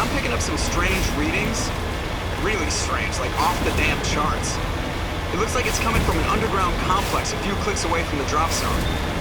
I'm picking up some strange readings. Really strange, like off the damn charts. It looks like it's coming from an underground complex a few clicks away from the drop zone.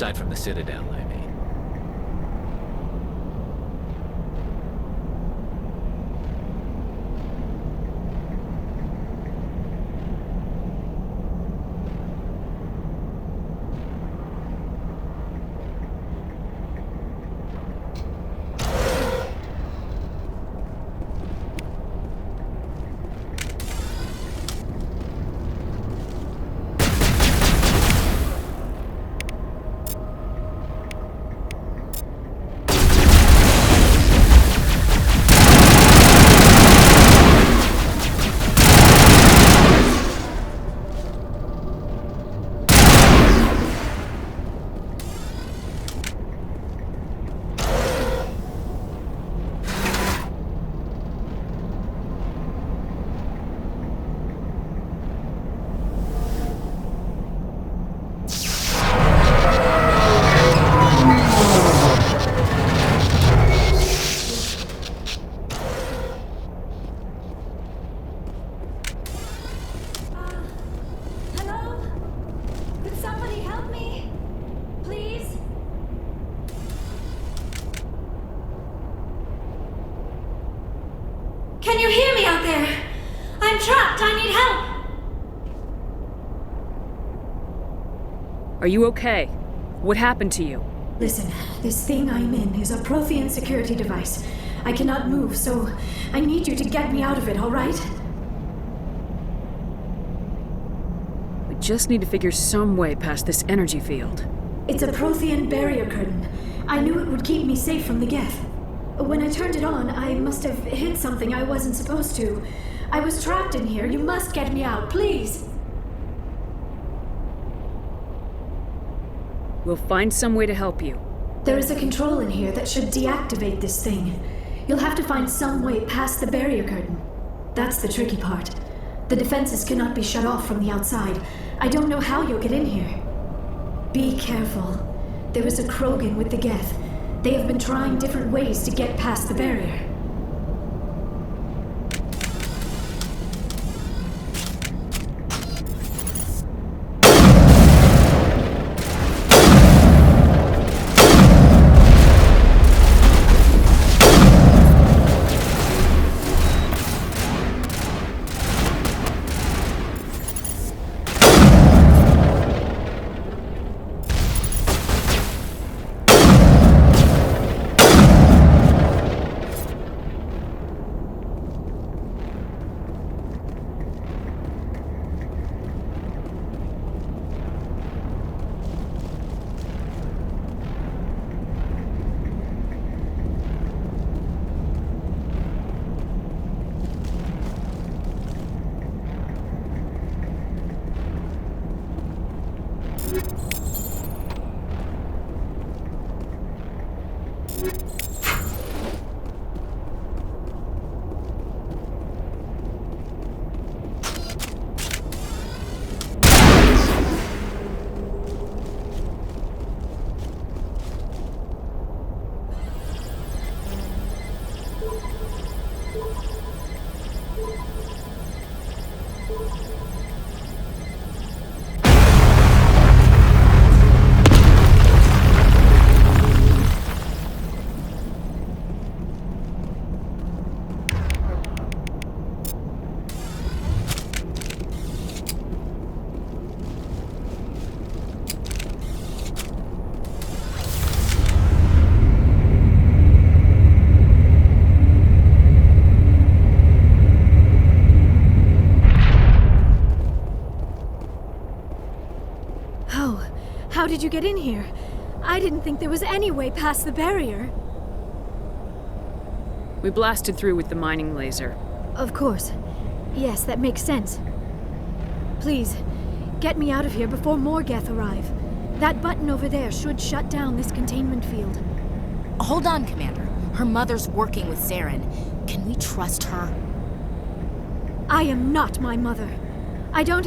Aside from the Citadel, I mean. Can you hear me out there? I'm trapped. I need help. Are you okay? What happened to you? Listen, this thing I'm in is a Prothean security device. I cannot move, so I need you to get me out of it, all right? We just need to figure some way past this energy field. It's a Prothean barrier curtain. I knew it would keep me safe from the Geth. When I turned it on, I must have hit something I wasn't supposed to. I was trapped in here. You must get me out, please. We'll find some way to help you. There is a control in here that should deactivate this thing. You'll have to find some way past the barrier curtain. That's the tricky part. The defenses cannot be shut off from the outside. I don't know how you'll get in here. Be careful. There is a Krogan with the Geth. They have been trying different ways to get past the barrier. How did you get in here? I didn't think there was any way past the barrier. We blasted through with the mining laser. Of course. Yes, that makes sense. Please, get me out of here before more Geth arrive. That button over there should shut down this containment field. Hold on, Commander. Her mother's working with Saren. Can we trust her? I am not my mother. I don't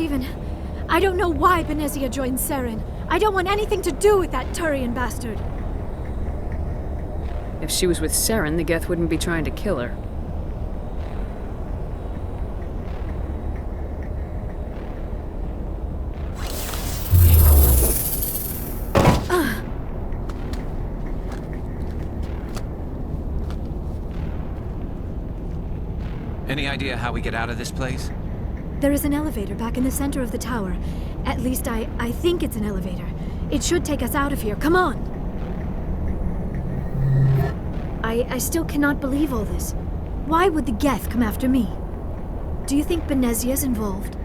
know why Benezia joined Saren. I don't want anything to do with that Turian bastard. If she was with Saren, the Geth wouldn't be trying to kill her. Any idea how we get out of this place? There is an elevator back in the center of the tower. At least I think it's an elevator. It should take us out of here. Come on! I still cannot believe all this. Why would the Geth come after me? Do you think Benezia's involved?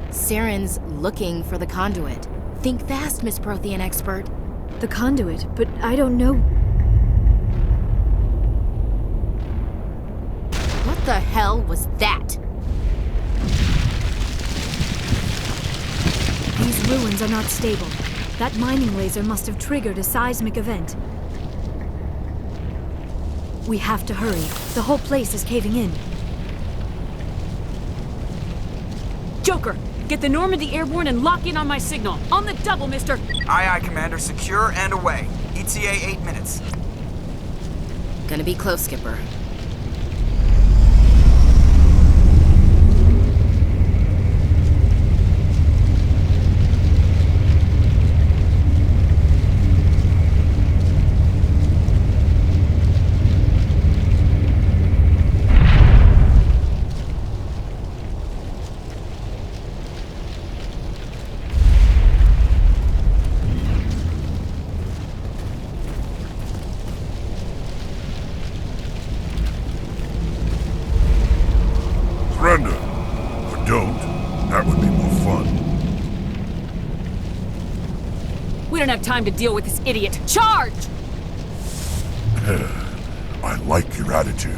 Saren's looking for the conduit. Think fast, Miss Prothean expert. The conduit, but I don't know. What the hell was that? These ruins are not stable. That mining laser must have triggered a seismic event. We have to hurry. The whole place is caving in. Joker, get the Normandy airborne and lock in on my signal. On the double, mister! Aye, Commander. Secure and away. ETA 8 minutes. Gonna be close, Skipper. Surrender. Or don't. That would be more fun. We don't have time to deal with this idiot. Charge! I like your attitude.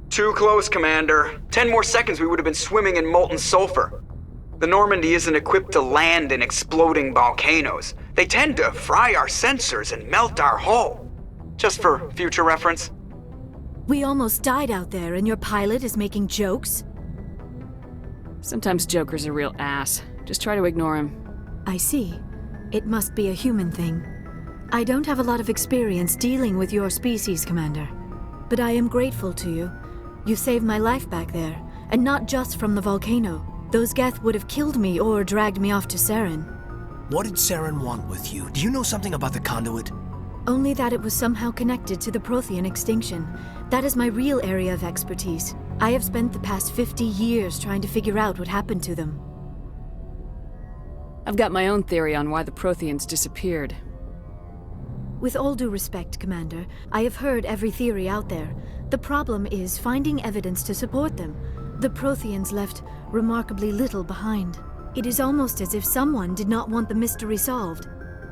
Too close, Commander. 10 more seconds we would have been swimming in molten sulfur. The Normandy isn't equipped to land in exploding volcanoes. They tend to fry our sensors and melt our hull. Just for future reference. We almost died out there and your pilot is making jokes? Sometimes Joker's a real ass. Just try to ignore him. I see. It must be a human thing. I don't have a lot of experience dealing with your species, Commander. But I am grateful to you. You saved my life back there, and not just from the volcano. Those Geth would have killed me or dragged me off to Saren. What did Saren want with you? Do you know something about the conduit? Only that it was somehow connected to the Prothean extinction. That is my real area of expertise. I have spent the past 50 years trying to figure out what happened to them. I've got my own theory on why the Protheans disappeared. With all due respect, Commander, I have heard every theory out there. The problem is finding evidence to support them. The Protheans left remarkably little behind. It is almost as if someone did not want the mystery solved.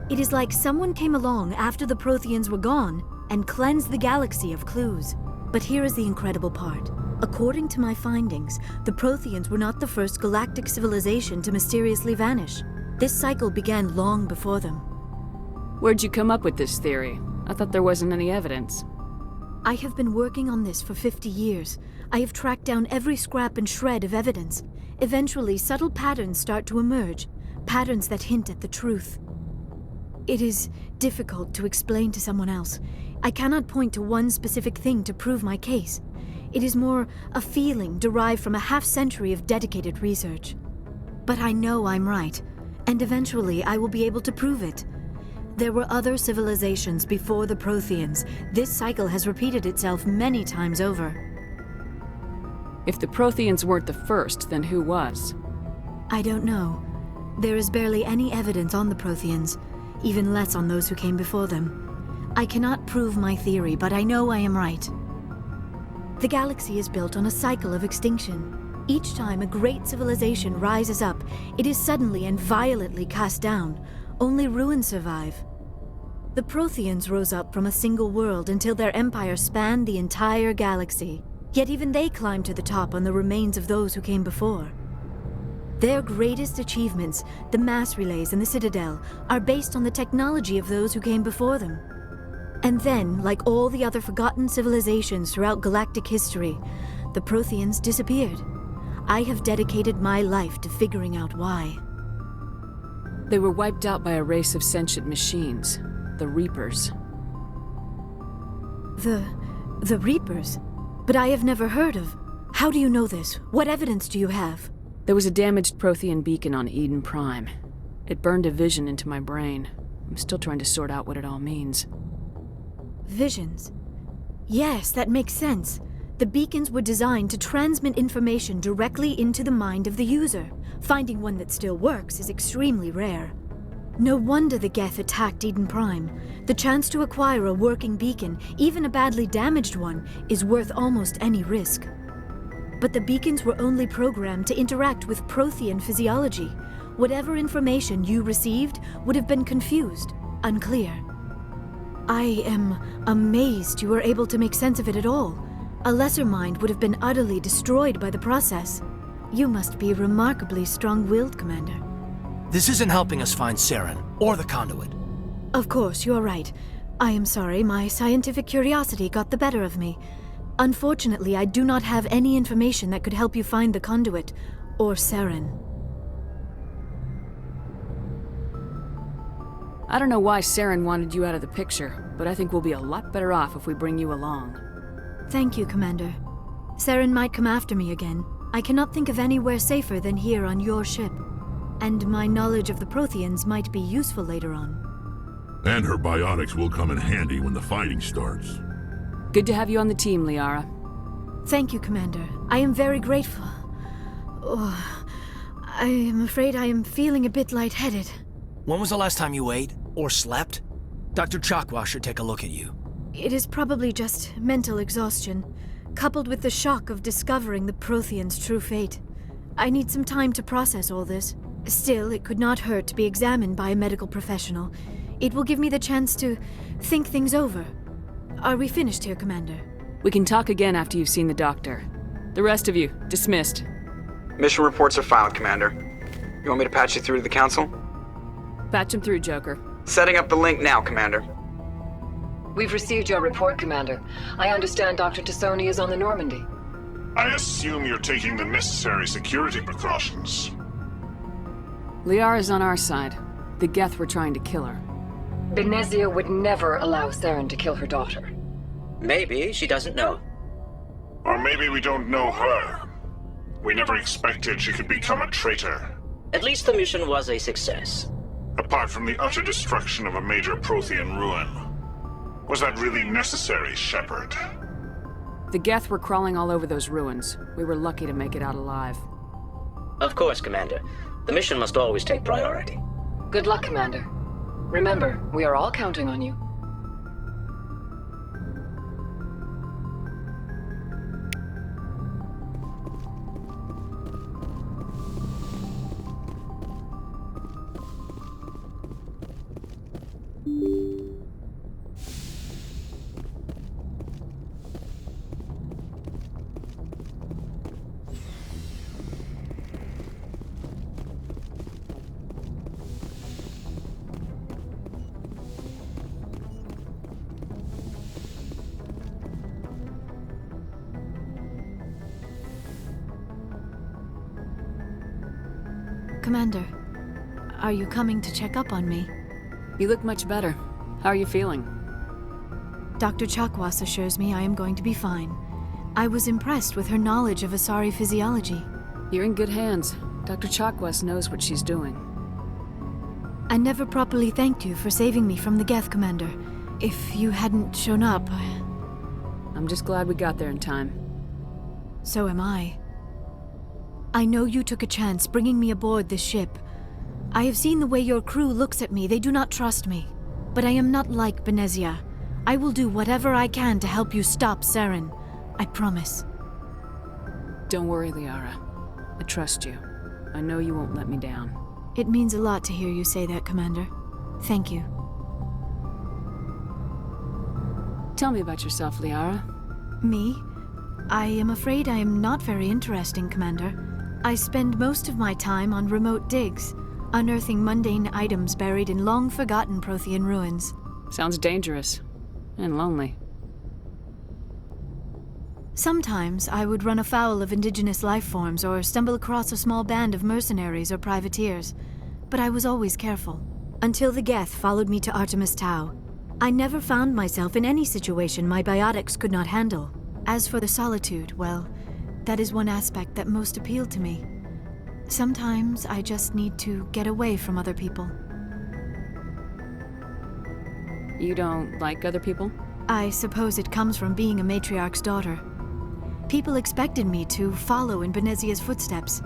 It is like someone came along after the Protheans were gone and cleansed the galaxy of clues. But here is the incredible part. According to my findings, the Protheans were not the first galactic civilization to mysteriously vanish. This cycle began long before them. Where'd you come up with this theory? I thought there wasn't any evidence. I have been working on this for 50 years. I have tracked down every scrap and shred of evidence. Eventually, subtle patterns start to emerge, patterns that hint at the truth. It is difficult to explain to someone else. I cannot point to one specific thing to prove my case. It is more a feeling derived from a half-century of dedicated research. But I know I'm right, and eventually I will be able to prove it. There were other civilizations before the Protheans. This cycle has repeated itself many times over. If the Protheans weren't the first, then who was? I don't know. There is barely any evidence on the Protheans, even less on those who came before them. I cannot prove my theory, but I know I am right. The galaxy is built on a cycle of extinction. Each time a great civilization rises up, it is suddenly and violently cast down. Only ruins survive. The Protheans rose up from a single world until their empire spanned the entire galaxy. Yet even they climbed to the top on the remains of those who came before. Their greatest achievements, the mass relays and the Citadel, are based on the technology of those who came before them. And then, like all the other forgotten civilizations throughout galactic history, the Protheans disappeared. I have dedicated my life to figuring out why. They were wiped out by a race of sentient machines, the Reapers. The Reapers? But I have never heard of. How do you know this? What evidence do you have? There was a damaged Prothean beacon on Eden Prime. It burned a vision into my brain. I'm still trying to sort out what it all means. Visions. Yes, that makes sense. The beacons were designed to transmit information directly into the mind of the user. Finding one that still works is extremely rare. No wonder the Geth attacked Eden Prime. The chance to acquire a working beacon, even a badly damaged one, is worth almost any risk. But the beacons were only programmed to interact with Prothean physiology. Whatever information you received would have been confused, unclear. I am amazed you were able to make sense of it at all. A lesser mind would have been utterly destroyed by the process. You must be remarkably strong-willed, Commander. This isn't helping us find Saren, or the conduit. Of course, you're right. I am sorry, my scientific curiosity got the better of me. Unfortunately, I do not have any information that could help you find the conduit, or Saren. I don't know why Saren wanted you out of the picture, but I think we'll be a lot better off if we bring you along. Thank you, Commander. Saren might come after me again. I cannot think of anywhere safer than here on your ship. And my knowledge of the Protheans might be useful later on. And her biotics will come in handy when the fighting starts. Good to have you on the team, Liara. Thank you, Commander. I am very grateful. Oh, I am afraid I am feeling a bit lightheaded. When was the last time you ate, or slept? Dr. Chakwa should take a look at you. It is probably just mental exhaustion, coupled with the shock of discovering the Protheans' true fate. I need some time to process all this. Still, it could not hurt to be examined by a medical professional. It will give me the chance to think things over. Are we finished here, Commander? We can talk again after you've seen the doctor. The rest of you, dismissed. Mission reports are filed, Commander. You want me to patch you through to the Council? Patch him through, Joker. Setting up the link now, Commander. We've received your report, Commander. I understand Dr. Tassoni is on the Normandy. I assume you're taking the necessary security precautions. Liara's on our side. The Geth were trying to kill her. Benezia would never allow Saren to kill her daughter. Maybe she doesn't know. Or maybe we don't know her. We never expected she could become a traitor. At least the mission was a success. Apart from the utter destruction of a major Prothean ruin. Was that really necessary, Shepard? The Geth were crawling all over those ruins. We were lucky to make it out alive. Of course, Commander. The mission must always take priority. Good luck, Commander. Remember, we are all counting on you. Commander, are you coming to check up on me? You look much better. How are you feeling? Dr. Chakwas assures me I am going to be fine. I was impressed with her knowledge of Asari physiology. You're in good hands. Dr. Chakwas knows what she's doing. I never properly thanked you for saving me from the Geth, Commander. If you hadn't shown up, I'm just glad we got there in time. so am I. I know you took a chance bringing me aboard this ship. I have seen the way your crew looks at me. They do not trust me. But I am not like Benezia. I will do whatever I can to help you stop Saren. I promise. Don't worry, Liara. I trust you. I know you won't let me down. It means a lot to hear you say that, Commander. Thank you. Tell me about yourself, Liara. Me? I am afraid I am not very interesting, Commander. I spend most of my time on remote digs, unearthing mundane items buried in long-forgotten Prothean ruins. Sounds dangerous. And lonely. Sometimes I would run afoul of indigenous life forms or stumble across a small band of mercenaries or privateers, but I was always careful. Until the Geth followed me to Artemis Tau. I never found myself in any situation my biotics could not handle. As for the solitude, well, that is one aspect that most appealed to me. Sometimes I just need to get away from other people. You don't like other people? I suppose it comes from being a matriarch's daughter. People expected me to follow in Benezia's footsteps.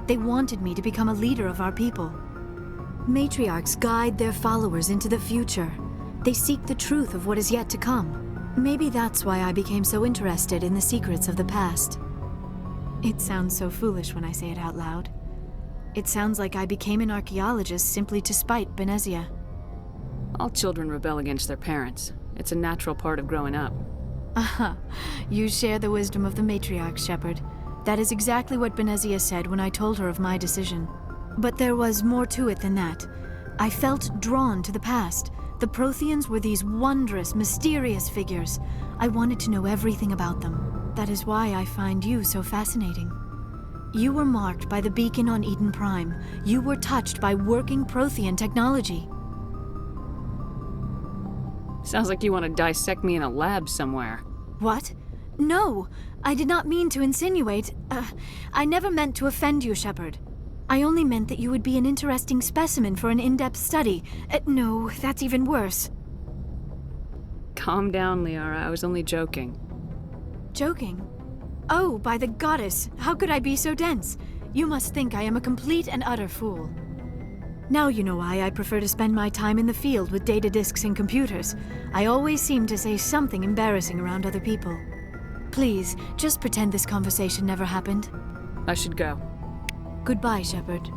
They wanted me to become a leader of our people. Matriarchs guide their followers into the future. They seek the truth of what is yet to come. Maybe that's why I became so interested in the secrets of the past. It sounds so foolish when I say it out loud. It sounds like I became an archaeologist simply to spite Benezia. All children rebel against their parents. It's a natural part of growing up. Aha, you share the wisdom of the matriarch, Shepard. That is exactly what Benezia said when I told her of my decision. But there was more to it than that. I felt drawn to the past. The Protheans were these wondrous, mysterious figures. I wanted to know everything about them. That is why I find you so fascinating. You were marked by the beacon on Eden Prime. You were touched by working Prothean technology. Sounds like you want to dissect me in a lab somewhere. What? No! I did not mean to insinuate. I never meant to offend you, Shepard. I only meant that you would be an interesting specimen for an in-depth study. No, that's even worse. Calm down, Liara. I was only joking. Joking? Oh, by the goddess, how could I be so dense? You must think I am a complete and utter fool. Now you know why I prefer to spend my time in the field with data disks and computers. I always seem to say something embarrassing around other people. Please, just pretend this conversation never happened. I should go. Goodbye, Shepard.